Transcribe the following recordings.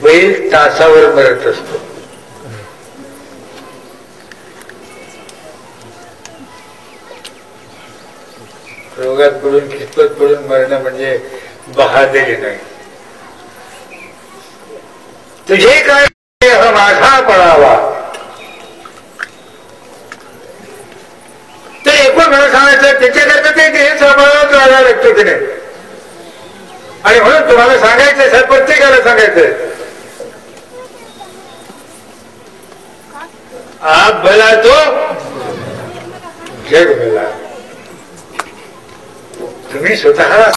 बैल तासावर मरत असतो. रोगात पडून कितपत पडून मरणं म्हणजे बहादरी नाही. तुझे काय हा माझा पडावा. तर एकूण मला सांगायचं त्याच्याकरता ते सांभाळावंच राहायला लागतं की नाही. आणि म्हणून तुम्हाला सांगायचं सर, प्रत्येकाला सांगायचं आप भला तो जग भला. तुम्ही स्वतः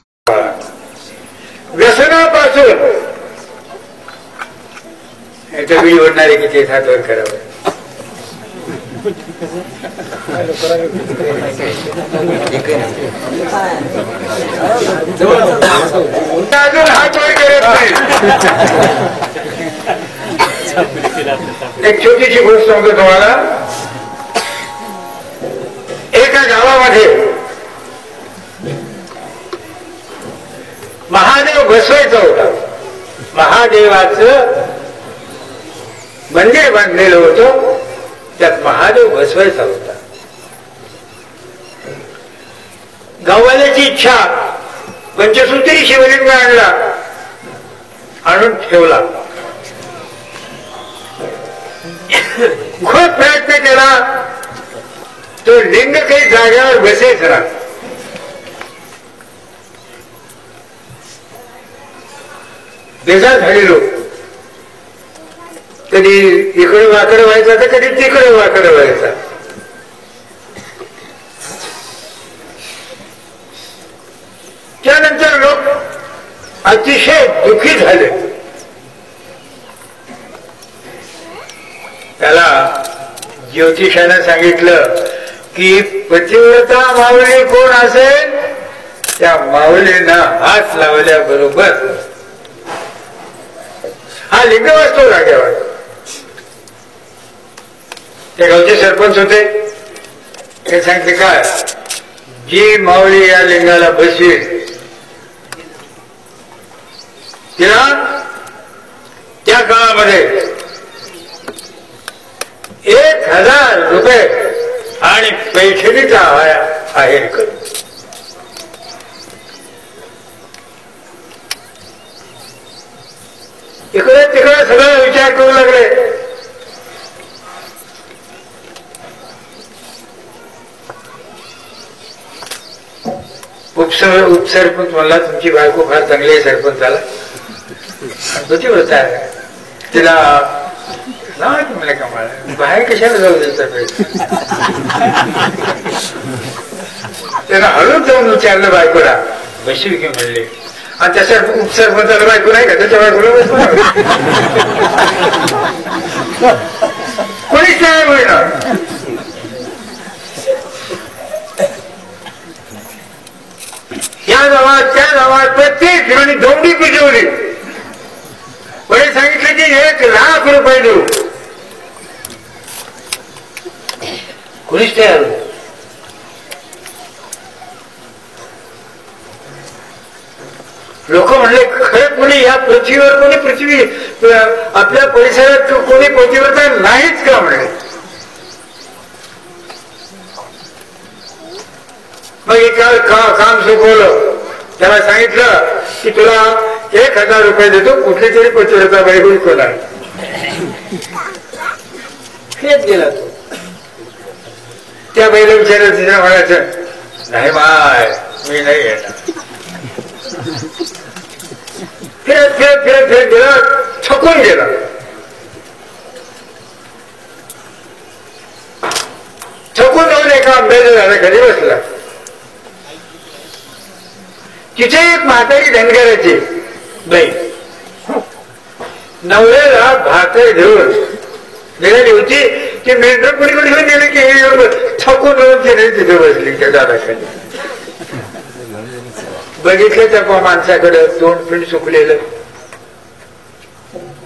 व्यसनापासून बिल ओढणारे किती हातवर करावं. अजून हात वर करत नाही. एक छोटीशी गोष्ट सांगतो तुम्हाला. एका गावामध्ये महादेव बसवायचा होता. महादेवाचं मंदिर बांधलेलं होतं, त्यात महादेव बसवायचा होता. गाववाल्याची इच्छा, पंचसूत्री शिवलिंग आणला, आणून ठेवला. खूप प्रयत्न केला, तो लिंग काही जागेवर बसेच ना. बेजार झाले लोक. कधी इकडे वाकडं व्हायचा तर कधी तिकडे वाकडं व्हायचा. त्यानंतर लोक अतिशय दुःखी झाले. त्याला ज्योतिषानं सांगितलं की पतिव्रता माऊली कोण असेल त्या माऊलीनं हात लावल्याबरोबर हा लिंग वाचतो जागेवर. ते गावचे सरपंच होते. ते सांगते काय, जी माऊली या लिंगाला बसवील तिला त्या काळामध्ये 1000 रुपये आणि पैठणीचा आहेर करू. इकडे तिकडे सगळं विचार करू लागले. उपसरपंच म्हणला तुमची बायको फार चांगली आहे सरपंचाला, पतिव्रता आहे, तिला म्हणलं का मला बाहेर कशाला जाऊ द्यायचा. त्यानं हळूच जाऊन विचारलं बायकोला, बसवी की म्हणले. आणि त्याच्या उपसरपंचाला बायको नाही का, त्याच्या बायकोला कोणीच नाही मिळणार. या गावात त्या गावात प्रत्येक ठिकाणी दोंडी पिटवली. पुढे सांगितलं की 1,00,000 रुपये देऊ. कोणीच तयार होत. लोक म्हणले खरं कोणी या पृथ्वीवर कोणी पृथ्वी आपल्या परिसरात कोणी पतिव्रता नाहीच का म्हणले. मग एका काम सोपवलं. त्याला सांगितलं की तुला 1,000 रुपये देतो, कुठली तरी पतिव्रता बाई होईल कोणा. हेच गेला तो. त्या बाईला विचारलं, तिला म्हणायचं नाही माय मी नाही येणार. फिरत फिरत फिरत फिरत गेला, थकून गेला. थकून जाऊन एका आंब्याच्या झाडाखाली बसला. तिथे एक म्हातारी धनगराची बाई नवऱ्याला भाकर घेऊन गेलेली होती. की मेंढर कुणीकडे घेऊन गेले की हे थकून जाऊन तिने तिथे बसली त्या झाडाखाली. बघितलं त्या माणसाकडे तोंड पिंड सुकलेलं.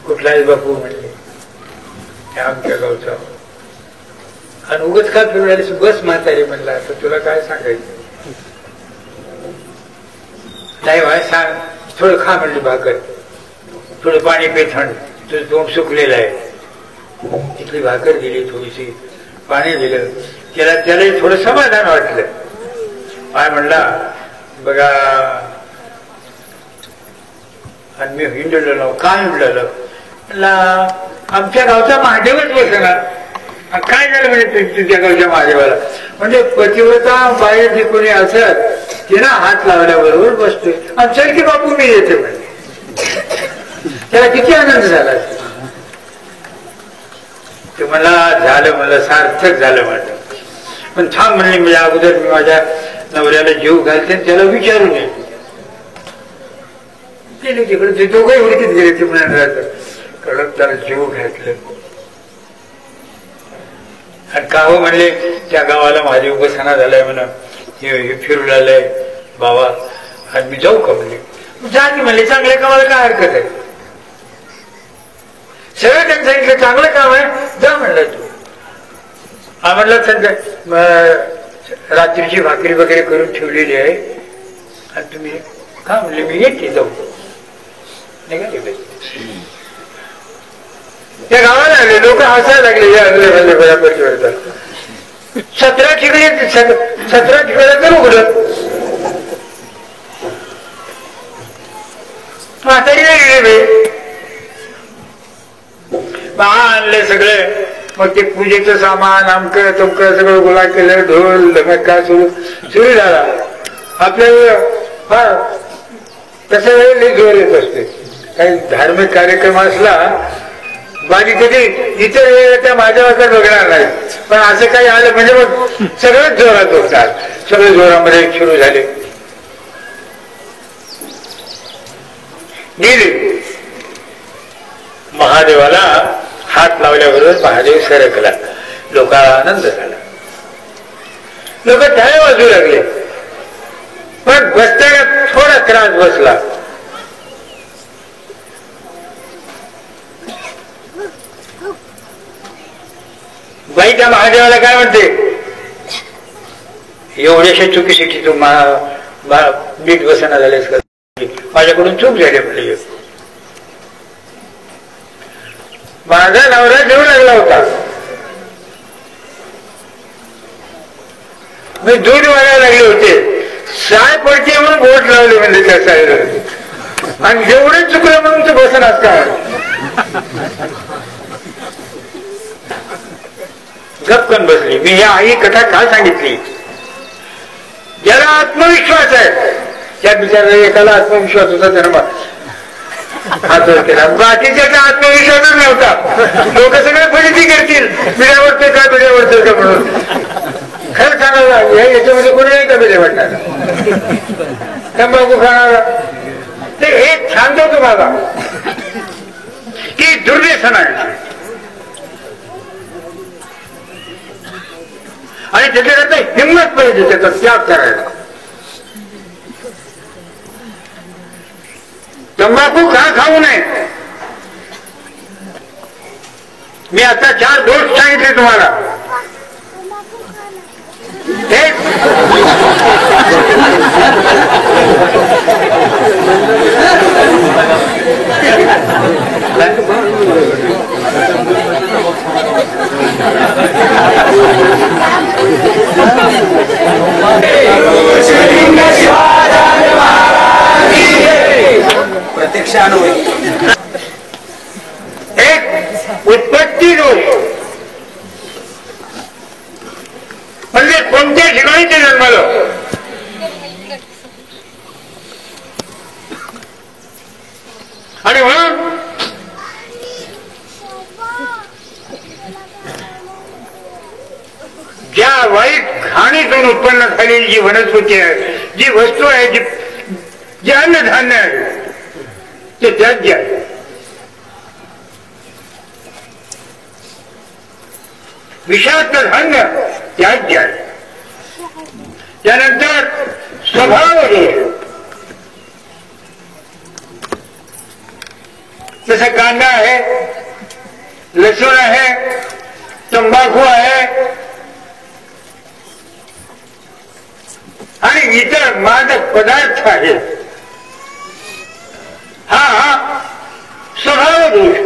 कुठलाच बापू म्हणले आमच्या गावचा. आणि उगच का फिरवायला बस म्हातारी म्हणला. तर तुला काय सांगायचं नाही बाय सांग, थोडं खा म्हणली भाकर. थोडं पाणी पे थंड, तुझं तोंड सुकलेलं आहे. तिथली भाकर दिली, थोडीशी पाणी दिलं, त्याला थोडं समाधान वाटलं. काय म्हणला, बघा आणि मी हिंडलो, काय हिंडलो म्हणला, आमच्या गावचा महादेवच बसणार. काय झालं म्हणजे तुझ्या गावच्या महादेवाला? म्हणजे पतिव्रता बाहेर जे कोणी असत तिनं हात लावल्याबरोबर बसतोय, आणि की बापू मी येते म्हणजे. त्याला किती आनंद झाला. ते मला झालं, मला सार्थक झालं म्हटलं. पण थांब म्हणले, म्हणजे अगोदर मी माझ्या नवऱ्याला जीव घालते त्याला विचारून येते. गेले तिकडे, ते दोघंही उडकीत गेले. ते म्हणाल कडक त्याला जीव घातलं. आणि का हो म्हणले, त्या गावाला माझी उपासना झालाय म्हणा, हे फिरून आलंय बाबा, आणि मी जाऊ का म्हणले. जा की म्हणले, चांगल्या कामाला काय हरकत आहे. सगळं त्यांनी सांगितलं चांगलं काम आहे, जा म्हणलं तू. आम्हाला रात्रीची भाकरी वगैरे करून ठेवलेली आहे, आणि तुम्ही का म्हणले, मी येते जाऊ. त्या गावाला आले, लोक हसायला लागले. 17 ठिकाणी तर उघडत म्हातारी गेले. आणले सगळे. मग ते पूजेचं सामान आमकं तमकं सगळं गोळा केलं, ढोल धमका सुरू झाला. आपल्या तशा वेळेला जोर येत असते. काही धार्मिक कार्यक्रम असला, बाकी कधी इतर वेळेला त्या माझ्या वाजता बघणार नाही, पण असं काही आलं म्हणजे मग सगळंच जोरात होतात. सगळे जोरामध्ये सुरू झाले. गेले. महादेवाला हात लावल्याबरोबर महादेव सरकला. लोकांना आनंद झाला. लोक टाळ्या वाजू लागले. पण बसताना थोडा त्रास बसला. बाई त्या महादेवाला काय म्हणते, एवढ्याशा चुकीसाठी तू नीट बसना झालेस का, माझ्याकडून चूक झाली म्हणले. माझा नवरा जेवू लागला होता, मी दूध वाढायला लागले होते, साय पडते म्हणून बोट लावले म्हणजे त्या साईला, आणि जेवढे चुकलं म्हणून तू बसनास का. गपकन बसली. मी ह्या आई कथा का सांगितली, ज्याला आत्मविश्वास आहे, त्या बिचारा एकाला आत्मविश्वास होता त्यानं हातवर केला, बाकीच्याचा आत्मविश्वासच नव्हता. लोक सगळे फजिती करतील, बिड्यावरते का बिड्यावरते का म्हणून. खरं सांगायला याच्यामध्ये कोणी नाही का बिड्या वाटणार, तंबाखू खाणारा. ते हे सांगतो तुम्हाला की दुर्व्यसन आहे, आणि त्याच्याकरता हिंमत पाहिजे त्याचा त्याग करायला. तंबाखू का खाऊ नये. मी आता 4 दोष सांगितले तुम्हाला. प्रत्यक्ष अनुभव. एक उत्पत्ती दोष, म्हणजे कोणत्या ठिकाणी ते जन्मलं. आणि म्हणून ज्या वाईट घाणीतून उत्पन्न झालेली जी वनस्पती आहे, जी वस्तू आहे, जे अन्नधान्य आहे, ते त्याज्य आहे. विषाक्त धान्य त्याज्य आहे. त्यानंतर स्वभाव आहे, जसं कांदा आहे, लसूण आहे, तंबाखू आहे, आणि इतर मादक पदार्थ आहेत. हा स्वभाव दोष.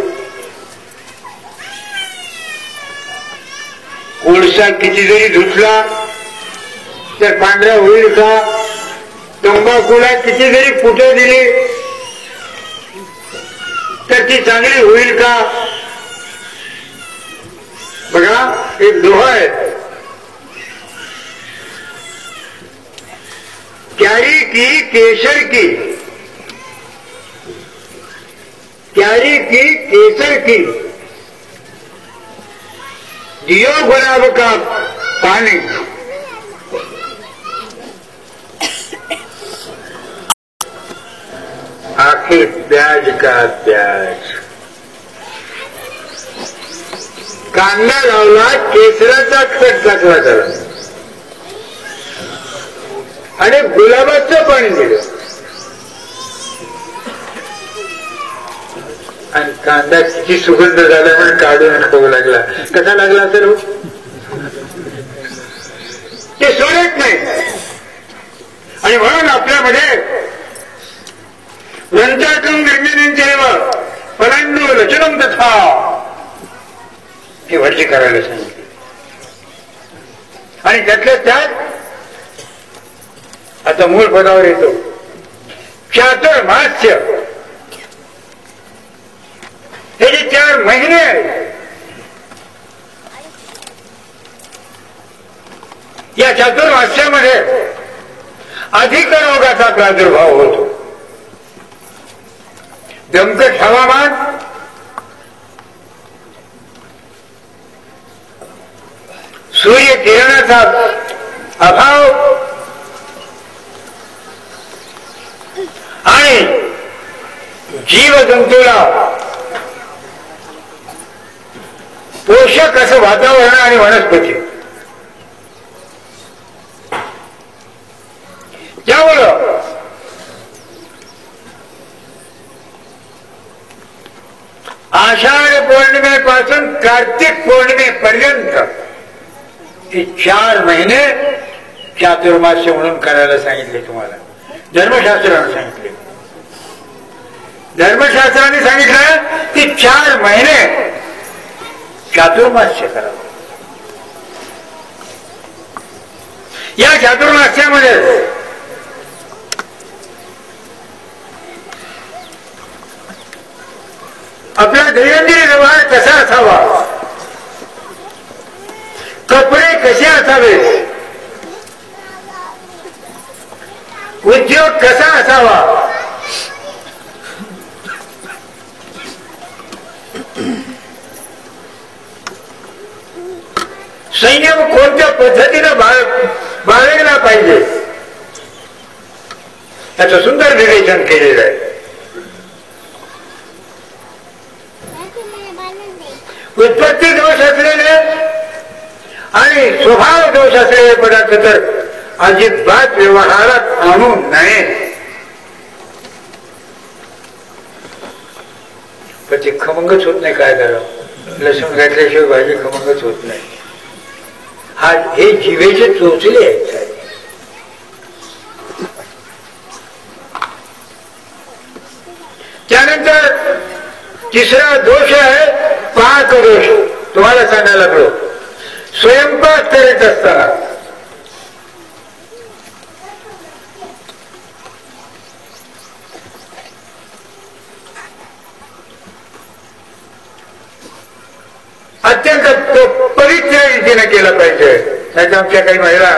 कोळसा किती जरी धुतला तर पांढरा होईल का? तंबाखूला किती जरी फुटे दिली तर ती चांगली होईल का? बघा, एक दोहा आहे, क्यारी की केसर की, क्यारी की केसर की, दियो गुलाब का पानी, आखिर प्याज का प्याज. कांदा लावला, केसराचा खत टाकला त्याला आणि गुलाबाचं पाणी दिलं आणि कांदा किती सुगंध झाला म्हणून काढून खाऊ लागला. कसा लागला तर ते सोडत नाही. आणि म्हणून आपल्यामध्ये वंचाकं निर्मितींचैव फलांडो रचनं तथा हे वर्षी करायला सांगितले. आणि त्यातल्या त्यात आता मूळ पदावर येतो चातुर्मास्य. हे जे 4 महिने आहेत, या चातुर्मास्यामध्ये अधिक रोगाचा प्रादुर्भाव होतो. दमकट हवामान, सूर्य किरणाचा अभाव आणि जीवजंतूला पोषक असं वातावरण आणि वनस्पती, त्यामुळं आषाढ पौर्णिमेपासून कार्तिक पौर्णिमेपर्यंत हे 4 महिने चातुर्मास्य म्हणून करायला सांगितले. तुम्हाला धर्मशास्त्राने सांगितले. धर्मशास्त्राने सांगितलं की 4 महिने चातुर्मास्य करावं. या चातुर्मास्यामध्ये आपला दैनंदिन व्यवहार कसा असावा, कपडे कसे असावे, उद्योग कसा असावा, संयम कोणत्या पद्धतीने बाळगला पाहिजे त्याचं सुंदर विवेचन केलेलं आहे. उत्पत्ती दोष असलेले आणि स्वभाव दोष असलेले पदार्थ तर अजिबात व्यवहारात आणू नये. पण ते खमंगच होत नाही. काय करावं, लसूण घातल्याशिवाय भाजी खमंगच होत नाही. हा हे जिभेचे चोचले आहेत. त्यानंतर तिसरा दोष आहे पाक दोष. तुम्हाला सांगायला लागलो, स्वयंपाक करत असताना अत्यंत पवित्र रीतीने केला पाहिजे. नाही आमच्या काही महिला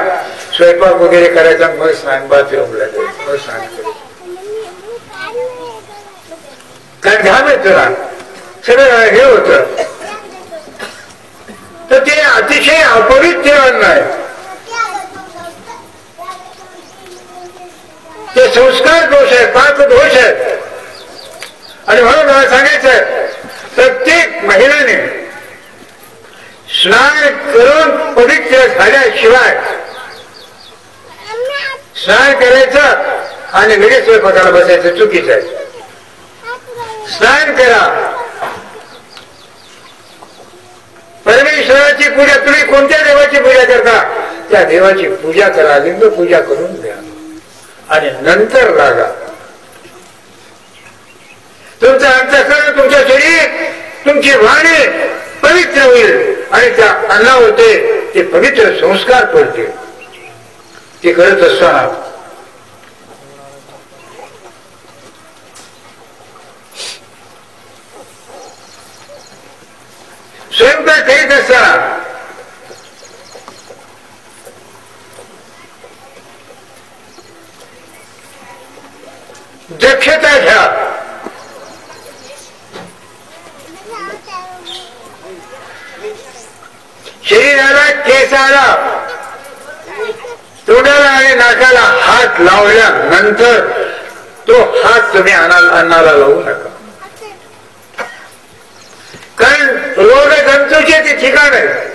स्वयंपाक वगैरे करायचा मग स्नान बाथरूमला मग स्नान करायचं, कारण घाम येतो ना, सगळं हे होत. तर ते अतिशय अपवित्र अन्न आहे. ते संस्कार दोष आहे, पाक दोष आहे. आणि म्हणून मला सांगायचं, प्रत्येक महिलाने स्नान करून पवित्र झाल्याशिवाय स्नान करायचं आणि लगेच स्वयंपाकाला बसायचं चुकीचं आहे. स्नान करा, परमेश्वराची पूजा. तुम्ही कोणत्या देवाची पूजा करता त्या देवाची पूजा करा, लिंग पूजा करून द्या आणि नंतर लागा. तुमचं अंतःकरण तुमचं शरीर तुमची वाणी पवित्र होईल आणि त्या अन्नावरते ते पवित्र संस्कार पडतील. ते करत असताना स्वयंपाक करीत असताना दक्षता घ्या. शरीराला, केसाला, तोंडाला आणि नाकाला हात लावल्यानंतर तो हात तुम्ही अन्नाला लावू नका. कारण रोगजंतूचे ते ठिकाण आहे.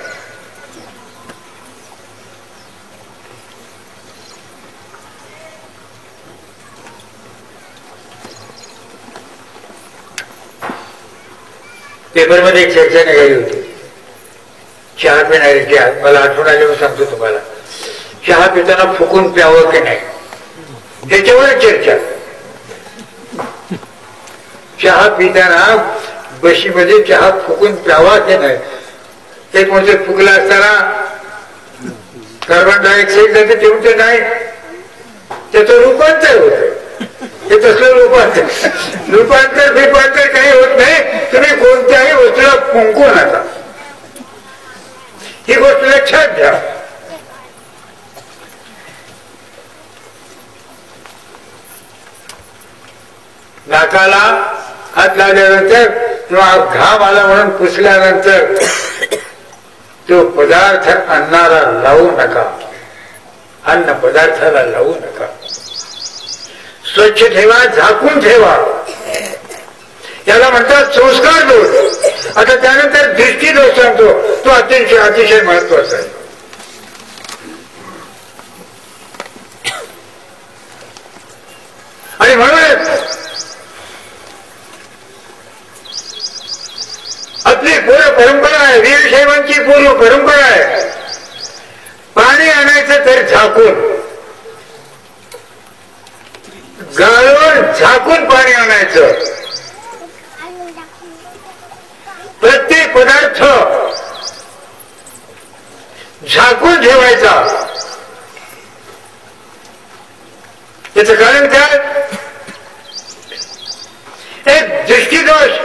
पेपरमध्ये एक चर्चा निघाली होती. चहा पिणाऱ्याची, मला आठवण आली म्हणून सांगतो तुम्हाला. चहा पिताना फुकून प्यावं की नाही त्याच्यावर चर्चा. चहा पिताना बशीमध्ये चहा फुकून प्यावा की नाही. एक म्हणजे फुकला असताना कार्बन डायऑक्साईड जाते तेवढं नाही, त्याचं रूपांतर होत. हे तसलं रूपांतर बिपांतर काही होत नाही. तुम्ही कोणत्याही वस्तूला फुंकू नका, ही गोष्ट लक्षात घ्या. नाकाला हात लावल्यानंतर किंवा घाम आला म्हणून पुसल्यानंतर तो पदार्थ अन्नाला लावू नका, अन्न पदार्थाला लावू नका. स्वच्छ ठेवा, झाकून ठेवा. याला म्हणतात संस्कार दोष. आता त्यानंतर दृष्टी दोष सांगतो, तो अतिशय महत्वाचा आहे. आणि म्हणूनच आपली पूर्व परंपरा आहे, वीरशैवांची पूर्व परंपरा आहे. पाणी आणायचं तर झाकून, गाळून झाकून पाणी आणायचं. प्रत्येक पदार्थ झाकून ठेवायचा. त्याचं कारण काय? एक दृष्टीदोष,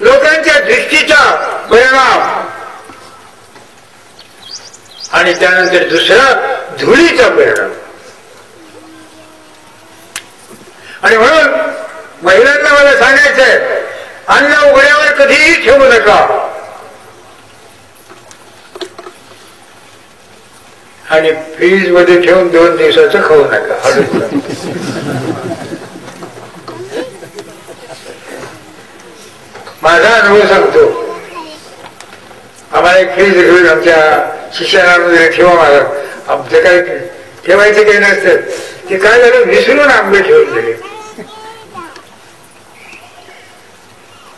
लोकांच्या दृष्टीचा परिणाम, आणि त्यानंतर दुसरा धुळीचा परिणाम. आणि म्हणून महिलांना मला सांगायचंय, अन्न उघड्यावर कधीही ठेवू नका. आणि फ्रीज मध्ये ठेवून 2 दिवसाचं खाऊ नका. माझा अनुभव सांगतो. आम्हाला एक फ्रीज घेऊन आमच्या शिक्षणामध्ये ठेवा. मला आमचं काय ठेवायचं काही नसतं. ते काय झालं, विसरून आंबे ठेवून दिले.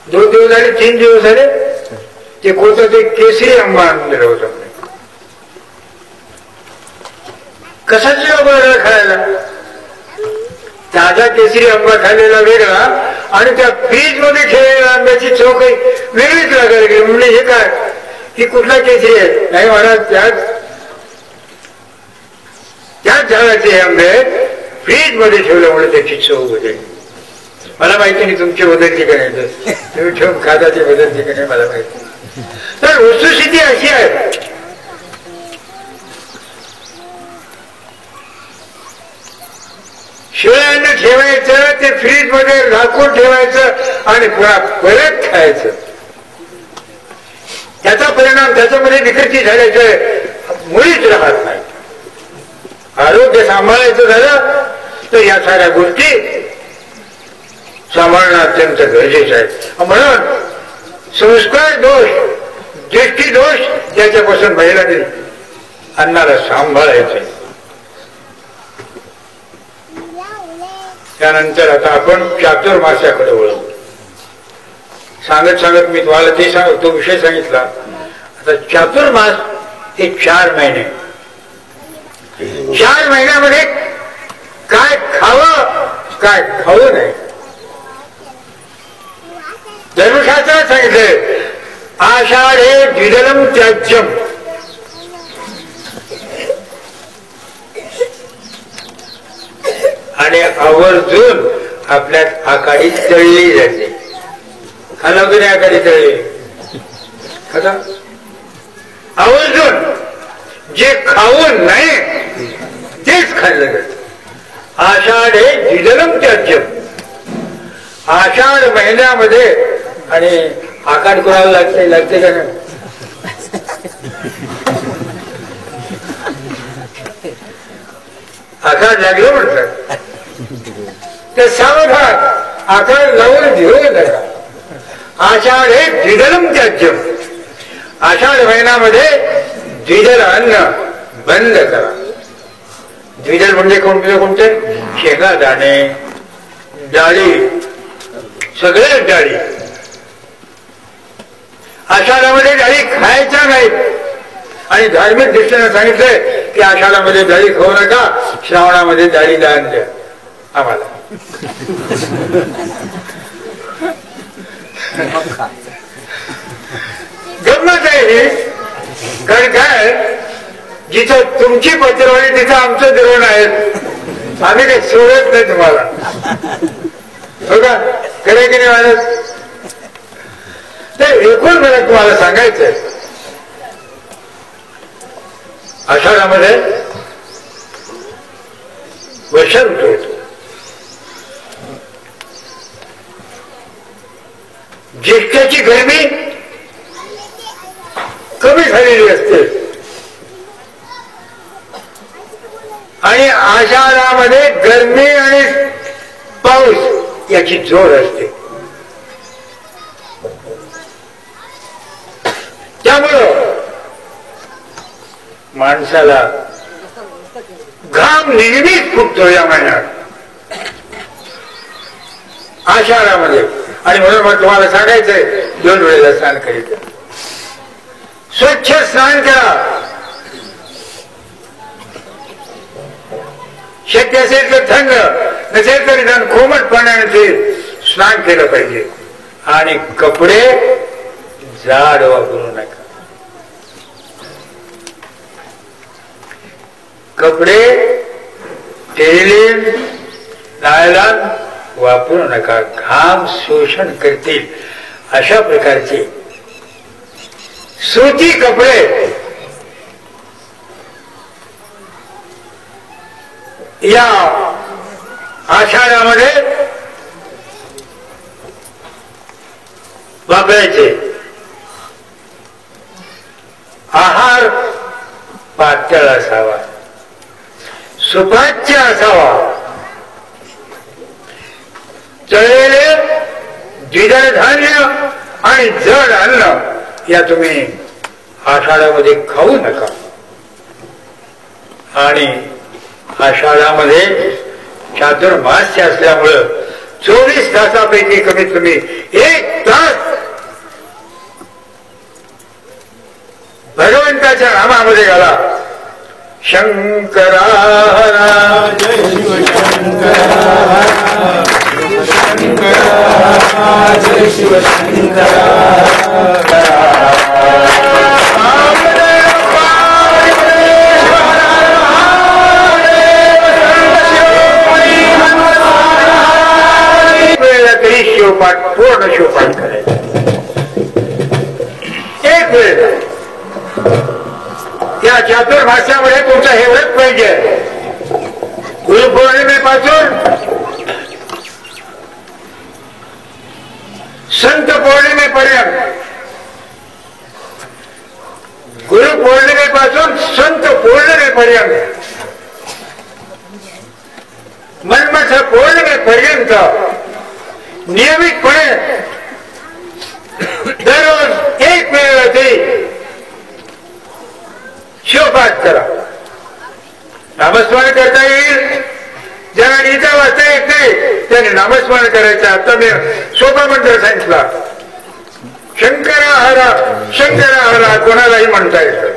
2 दिवस झाले, 3 दिवस झाले, ते कोणतं ते केसरी आंबा आणून दिला होता. कशाची आंबा खायला? ताजा केसरी आंबा खाल्लेला वेगळा आणि त्या फ्रीज मध्ये ठेवलेल्या आंब्याची चव काही वेगळीच लागायला गेली. म्हणजे हे काय, ही कुठला केसरी आहे? नाही म्हणा, त्याच झाडाचे हे आंबे फ्रीज मध्ये ठेवल्यामुळे त्याची चव बदलली. मला माहिती नाही तुमची बदलती का नाही, तुम्ही ठेवून खाता ती बदलती का नाही मला माहिती. तर वस्तुस्थिती अशी आहे, शिळ्यानं ठेवायचं, ते फ्रीज मध्ये झाकून ठेवायचं आणि पुन्हा परत खायचं. त्याचा परिणाम त्याच्यामध्ये विकृती झाल्याचं मुळीच राहत नाही. आरोग्य सांभाळायचं झालं तर या साऱ्या गोष्टी सांभाळणं अत्यंत गरजेचं आहे. म्हणून संस्कार दोष, दृष्टी दोष याच्यापासून महिलांनी अन्नाला सांभाळायचं. त्यानंतर आता आपण चातुर्मास्याकडे वळू. सांगत सांगत मी तुम्हाला ते तो विषय सांगितला. आता चातुर्मास हे 4 महिने. 4 महिन्यामध्ये काय खावं काय खाऊ नये धर्मशास्त्रात सांगितले आषाढे द्विदलम त्याज्यम. आणि आवर्जून आपल्यात आकाडी तळली जाते. खाला की नाही आकाडी तळली? खाता आवर्जून जे खाऊन नाही तेच खाल्लं जात. आषाढे द्विदलम त्याज्यम. आषाढ महिन्यामध्ये आणि आकाड कोणाला लागते का नाही? आकाड लागलं म्हणतात ते सावधान आकाड लावून घेऊ नका. आषाढ हे द्विदलम त्याज्यम. आषाढ महिन्यामध्ये द्विदल अन्न बंद करा. द्विदल म्हणजे कोणते? शेंगा दाणे, डाळी, सगळे डाळी. आषाढामध्ये डाळी खायच्या नाहीत. आणि धार्मिक दृष्टीने सांगितलंय की आषाढामध्ये डाळी खाऊ नका, श्रावणामध्ये डाळी दान द्या आम्हाला. गंमत आहे ही. कारण काय, जिथं तुमची पत्रवाणी तिथं आमचं द्रोण आहे. आम्ही काही सोडत नाही तुम्हाला. हो का? खरं की नाही माणूस? तर एकूण मला तुम्हाला सांगायचंय, आषाढामध्ये वर्षा ऋतू येतो. ज्येष्ठाची गरमी कमी झालेली असते आणि आषाढामध्ये गरमी आणि पाऊस याची जोर असते. त्यामुळं माणसाला घाम नेहमीच फुटतो या महिन्यात आषाढामध्ये. आणि म्हणून मग तुम्हाला सांगायचंय 2 वेळेला स्नान करीत. स्वच्छ स्नान करा. शक्य असेल तर थंड, नसेल तर निदान कोमट पाण्याने स्नान केलं पाहिजे. आणि कपडे जाड वापरू नका. कपडे टेरिलिन, नायलॉन वापरू नका. घाम शोषण करतील अशा प्रकारचे सुती कपडे या आषाढामध्ये वापरायचे. आहार पातळ असावा, सुपाच्य असावा. तळलेले द्विदल धान्य आणि जड अन्न या तुम्ही आषाढामध्ये खाऊ नका. आणि आषाढामध्ये चातुर्मास्य असल्यामुळं 24 तासापैकी कमीत कमी 1 तास भगवंताच्या नामामध्ये घाला. शंकरा जय शिवशंकरा, जय शिवशंकरा. तरी शिवपाठ पूर्ण शिवपाठ करायचा. एक वेळ त्या चातुर्मास्यामध्ये तुमचा हे व्रत पाहिजे. गुरुपौर्णिमेपासून संत पौर्णिमेपर्यंत, गुरुपौर्णिमेपासून संत पौर्णिमेपर्यंत, मन्मथ पौर्णिमेपर्यंत नियमितपणे दररोज 1 वेळेला तरी शिवपाठ करा. नामस्मरण करता येईल. ज्यांना लिहिता वाचता येत नाही त्यांनी नामस्मरण करायचं. आता मी सोपा मंत्र सांगितला. शंकरा हरा, शंकरा हरा कोणालाही म्हणता येतं.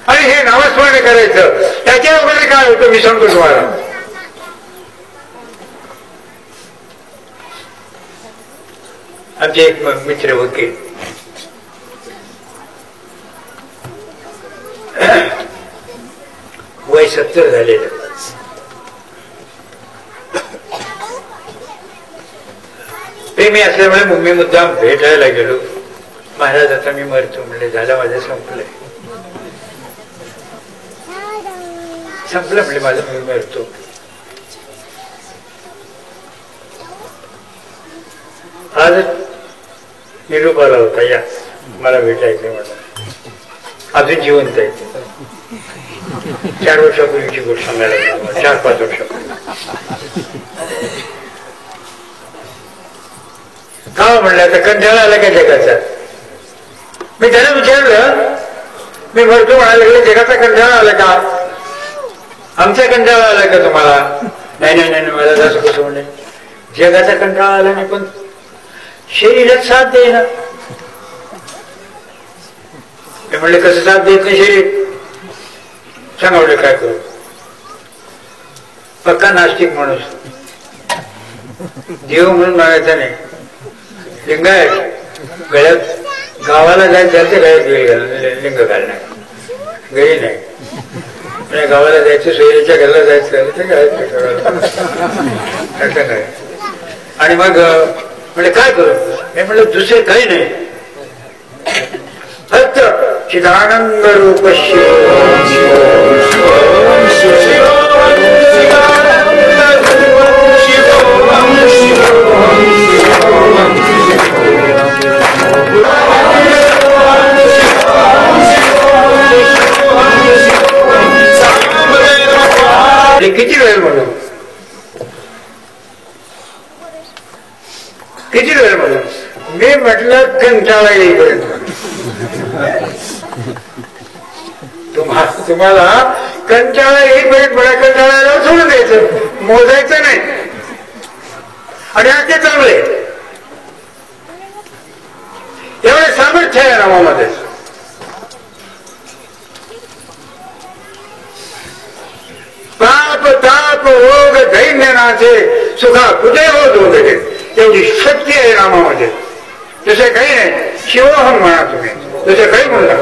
आणि हे नामस्मरण करायचं. त्याच्यामध्ये काय होतं मी सांगतो तुम्हाला. आमचे एक मित्र वकील वय 70 झालेलं, प्रेमी असल्यामुळे मी मुद्दाम भेटायला गेलो. महाराज आता मी मरतो म्हणले. झालं माझं, संपलंय, संपलं म्हणले माझं, मी मरतो. आज निरोप आला होता, या मला भेटायचं म्हणून. अजून जिवंत आहे. 4 वर्षापूर्वीची गोष्ट सांगायला, 4-5 वर्षापूर्वी. का म्हणलं, तर कंटाळा आला का जगाचा? मी त्याला विचारलं, मी भरतो म्हणायला लागले, जगाचा कंटाळा आला का? आमचा कंटाळा आला का तुम्हाला? नाही नाही नाही, मला असं कसं म्हणणे, जगाचा कंटाळा आला नाही, पण शरीरात साथ देईना. मी म्हणले, कसं साथ देत नाही शरीर? सांगा म्हणले, काय करू? पक्का नास्तिक माणूस, देव म्हणून मागायचा नाही, लिंगायत गळ्यात, गावाला जायचं झालं तर गळ्यात लिंग घालणार, घरी नाही. गावाला जायचं, सोयरीच्या घराला जायचं झालं तर गळ्यात नाही. आणि मग म्हणजे काय करू? मी म्हणलं, दुसरे काही नाही, फक्त चिदानंद रूप किती वेळ म्हणू, किती वेळ म्हणू? मी म्हटलं कंटाळा येईपर्यंत. तुम्हाला कंटाळा येईपर्यंत मला कंटाळायला सोडून द्यायचं, मोजायचं नाही. आणि ते चांगले एवढे सामर्थ्य आहे नामामध्ये. पाप ताप रोग दैन्य नाचे सुखा कुठे हो दोघे, एवढी शक्ती आहे नामामध्ये. दुसरे काही नाही. शिवोहम म्हणा तुम्ही, दुसरे काही म्हणता.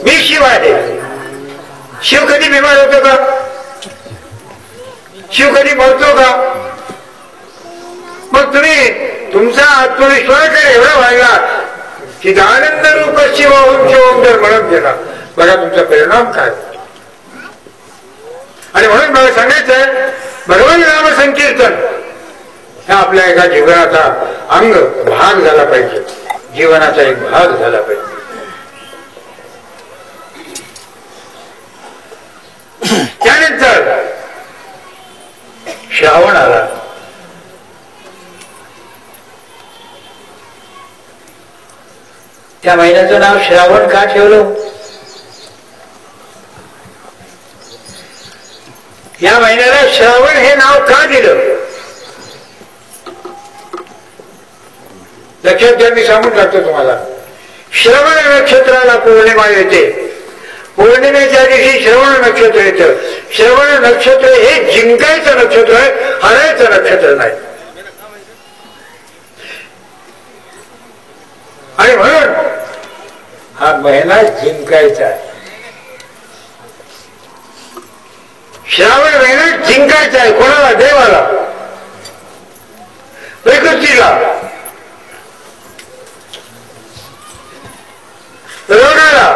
मी शिव आहे. शिव कधी बिमार होतो का? शिव कधी मरतो का? मग तुम्ही तुमचा आत्मविश्वास एवढा व्हायला की आनंद रूप शिवोहम शिवोहम जर म्हणत गेला, बघा तुमचा परिणाम काय. आणि म्हणून मला सांगायचंय, भगवान नाम संकीर्तन हा आपल्या एका जीवनाचा अंग भाग झाला पाहिजे, जीवनाचा एक भाग झाला पाहिजे. त्यानंतर श्रावण आला. त्या महिन्याचं नाव श्रावण का ठेवलं? या महिन्याला श्रावण हे नाव का दिलं? लक्षात घ्या, मी सांगून टाकतो तुम्हाला. श्रवण नक्षत्राला पौर्णिमा येते. पौर्णिमेच्या दिवशी श्रवण नक्षत्र येतं. श्रवण नक्षत्र हे जिंकायचं नक्षत्र आहे, हरायचं नक्षत्र नाही. आणि म्हणून हा महिना जिंकायचा आहे. श्रावण महिना जिंकायचा आहे. कोणाला? देवाला, प्रकृतीला, रोगाला,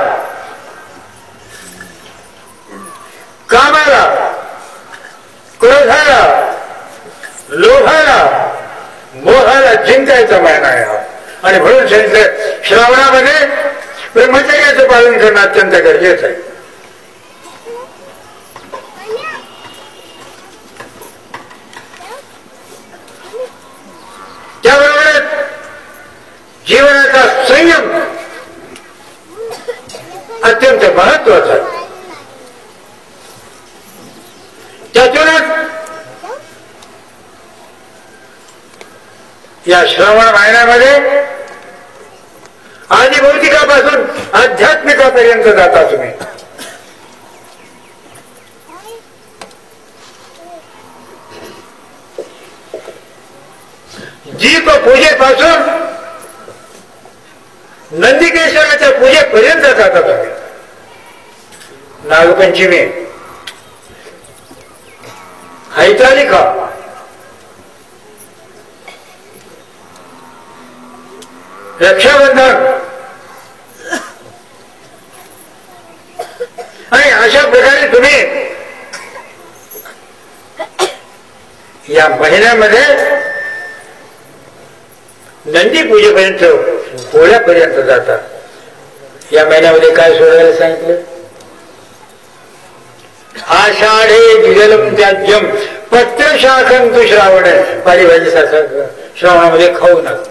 कामाला, क्रोधाला, लोभाला, मोहाला जिंकायचा महिना आहे हा. आणि म्हणून सांगितलं, श्रावणामध्ये ब्रह्मचर्याचं पालन करणं अत्यंत गरजेचं आहे. त्याबरोबरच जीवनाचा संयम अत्यंत महत्वाचा आहे. त्यातूनच या श्रावण महिन्यामध्ये आधी भौतिकापासून आध्यात्मिकापर्यंत जाता तुम्ही. दीप पूजेपासून नंदिकेश्वराच्या पूजेपर्यंत जातात. नागपंचमी, हैतालिका, रक्षाबंधन आणि अशा प्रकारे तुम्ही या महिन्यामध्ये नंदी पूजेपर्यंत, पोळ्यापर्यंत जातात. या महिन्यामध्ये काय सोडायला सांगितलं? आषाढे द्विजलम त्याज्यम पत्र शाखं तु श्रावण. पालेभाजी सारखं श्रावणामध्ये खाऊ नका.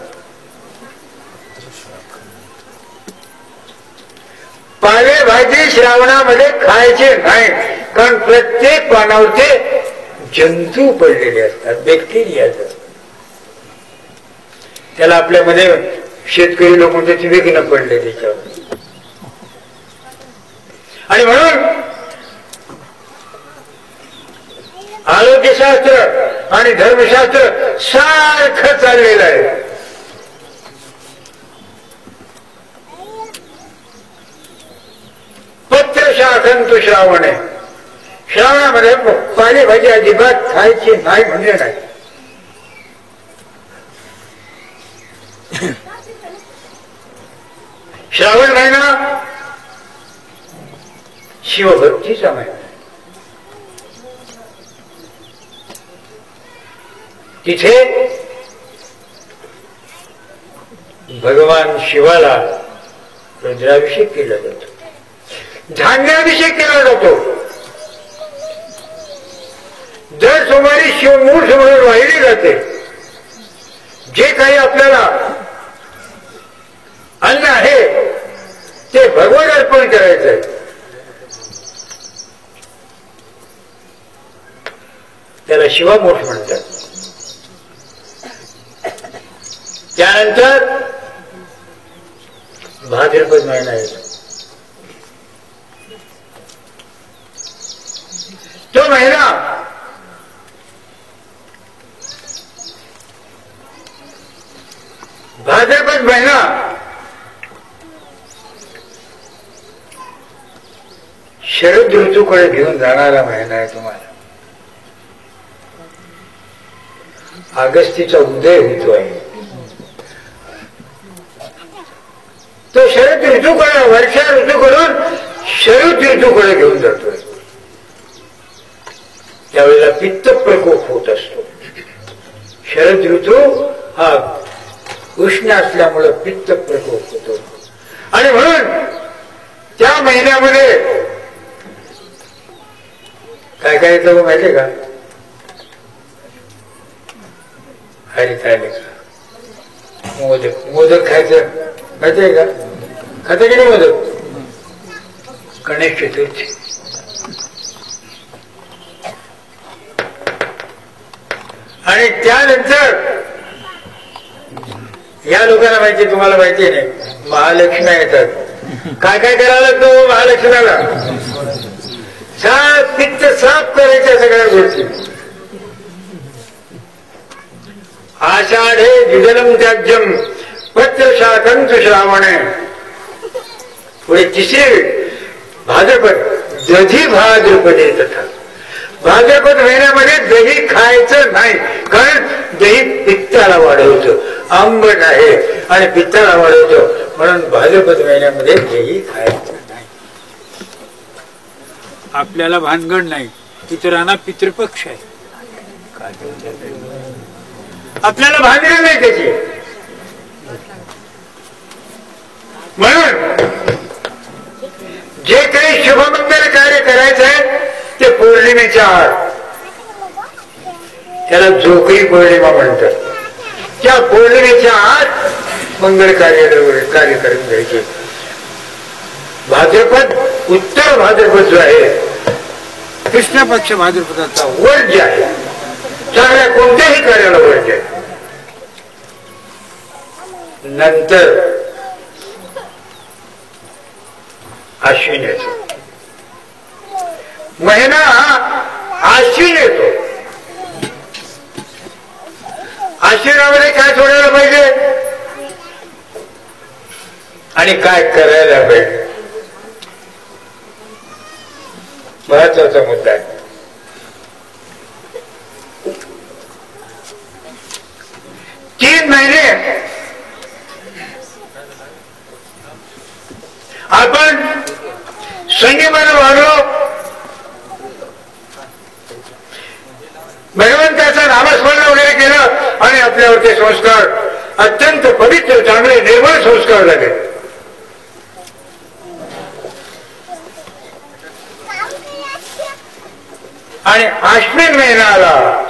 पालेभाजी श्रावणामध्ये खायचे नाही, कारण प्रत्येक पानावरचे जंतू पडलेले असतात, बॅक्टेरिया असतात. त्याला आपल्यामध्ये शेतकरी लोक त्याची विघ्न पडले त्याच्यावर. आणि म्हणून आरोग्यशास्त्र आणि धर्मशास्त्र सारखं चाललेलं आहे. पत्र शाखं तु श्रावण. श्रावणामध्ये पालेभाजी अजिबात खायची नाही म्हणजे नाही. श्रावण महिना शिवभक्तीचा महिना. तिथे भगवान शिवाला रुद्राभिषेक केला जातो, धान्याभिषेक केला जातो. दर सोमवारी शिवमूर्त म्हणून वाहिली जाते. जे काही आपल्याला अन्न आहे ते भगवान अर्पण करायचंय. त्याला शिवामूर्त म्हणतात. त्यानंतर भाद्रपद महिना येतो. तो महिना भाद्रपद महिना शरद ऋतूकडे घेऊन जाणारा महिना आहे. तुम्हाला ऑगस्टचा उदय होतो आहे. तो शरद ऋतूकडे, वर्षा ऋतूकडून शरद ऋतूकडे घेऊन जातोय. त्यावेळेला पित्त प्रकोप होत असतो. शरद ऋतू हा उष्ण असल्यामुळे पित्त प्रकोप होतो. आणि म्हणून त्या महिन्यामध्ये काय काय येतं माहितीये का? हरितालिका, मोदक. मोदक खायचं माहितीये का? खाते की नाही मोदक? गणेश चतुर्थी, आणि त्यानंतर या लोकांना माहिती, तुम्हाला माहिती नाही, महालक्ष्मी येतात. काय काय करावं लागतं महालक्ष्मीला? साफ पित्त साफ करायच्या सगळ्या गोष्टी. आषाढे द्विजलम त्याज्यम पत्र शाखं तु श्रावण. पुढे तिसरे भाद्रपद, दधी भाद्रपदे तथा. भाद्रपद महिन्यामध्ये दही खायचं नाही, कारण दही पित्ताला वाढवतं, आंबट आहे आणि पित्ताला वाढवतं. म्हणून भाद्रपद महिन्यामध्ये दही खायचं नाही. आपल्याला भानगड नाही, पितरांना पितृपक्ष आहे. आपल्याला भानगड नाही त्याची. म्हणून जे काही शुभमंगल कार्य करायचं आहे ते पौर्णिमेच्या आत, त्याला जोकरी पौर्णिमा म्हणतात. त्या पौर्णिमेच्या आत मंगल कार्य करून घ्यायचे. भाद्रपद, उत्तर भाद्रपद जो आहे, कृष्ण पक्ष भाद्रपदाचा वर्ज्य आहे. चांगल्या कोणत्याही कार्याला वर्ज्य आहे. नंतर आश्विन येतो. महिना हा आश्विन येतो. आश्विन आश्रमामध्ये काय सोडायला पाहिजे आणि काय करायला पाहिजे, महत्वाचा मुद्दा आहे. तीन महिने आपण संयमानं वागलो, भगवंताचा नामस्मरण वगैरे केलं आणि आपल्यावरचे संस्कार अत्यंत पवित्र चांगले निर्मळ संस्कार झाले. आणि आश्विन महिना आला,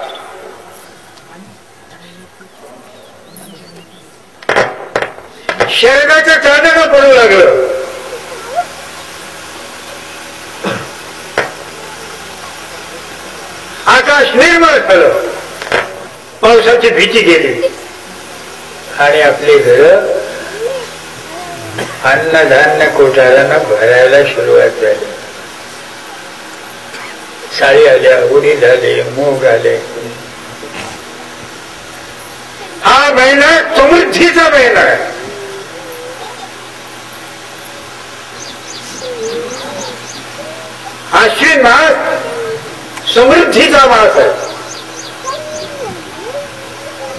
शरणाचं चांदणं पडू लागलं. आकाश निर्मळ झालं, पावसाची भीती गेली आणि आपले घर अन्नधान्य कोठारांना भरायला सुरुवात झाली. साळी आल्या, उडीद आले, मूग आले. हा महिना समृद्धीचा महिना आहे. आश्विन मास समृद्धीचा मास आहे.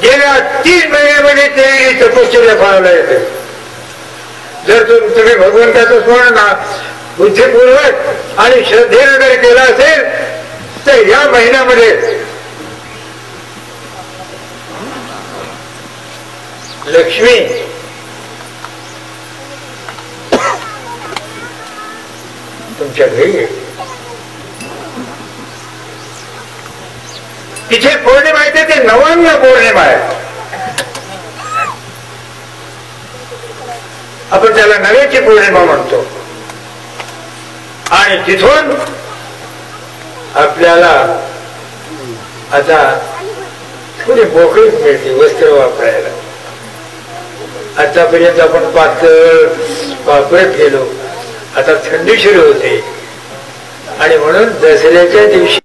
गेल्या 3 महिन्यामध्ये ते तपश्चर्या फळाला येते. जर तुम्ही भगवंताचं स्मरण बुद्धिपूर्वक आणि श्रद्धेनं जर केलं असेल तर या महिन्यामध्ये लक्ष्मी तुमच्या घरी येईल. तिथे पौर्णिमा आहे ते नवांना पौर्णिमा आहे. आपण त्याला नव्याची पौर्णिमा म्हणतो. आणि तिथून आपल्याला आता थोडी मोकळीच मिळते वस्त्र वापरायला. आतापर्यंत आपण पातळ वापरत गेलो, आता थंडी सुरू होते आणि म्हणून दसऱ्याच्या दिवशी